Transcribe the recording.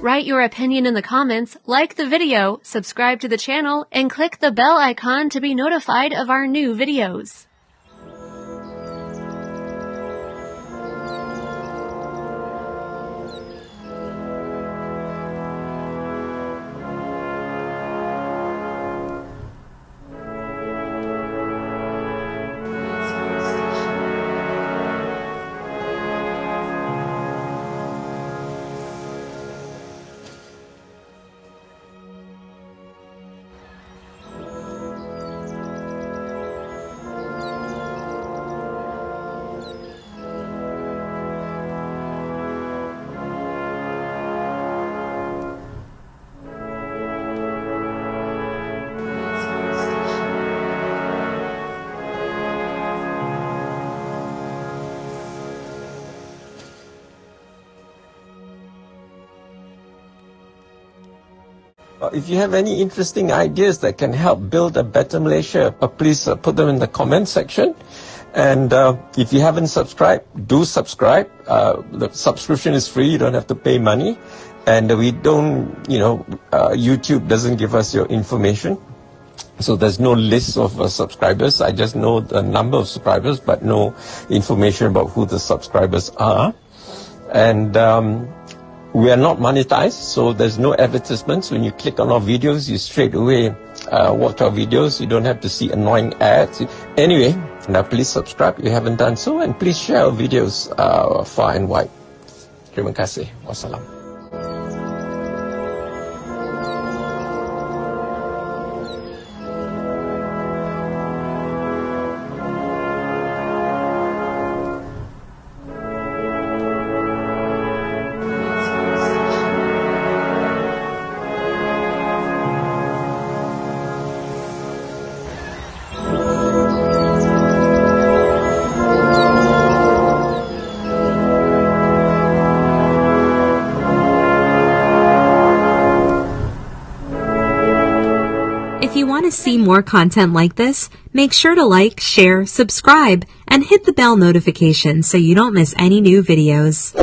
write your opinion in the comments, like the video, subscribe to the channel, and click the bell icon to be notified of our new videos. If you have any interesting ideas that can help build a better Malaysia, please put them in the comment section. And if you haven't subscribed, do subscribe. The subscription is free. You don't have to pay money. And we don't, YouTube doesn't give us your information. So there's no list of subscribers. I just know the number of subscribers, but no information about who the subscribers are. And we are not monetized, so there's no advertisements. When you click on our videos, you straight away watch our videos. You don't have to see annoying ads. Anyway, now please subscribe if you haven't done so, and please share our videos far and wide. Terima kasih. Wassalam. If you want to see more content like this, make sure to like, share, subscribe, and hit the bell notification so you don't miss any new videos.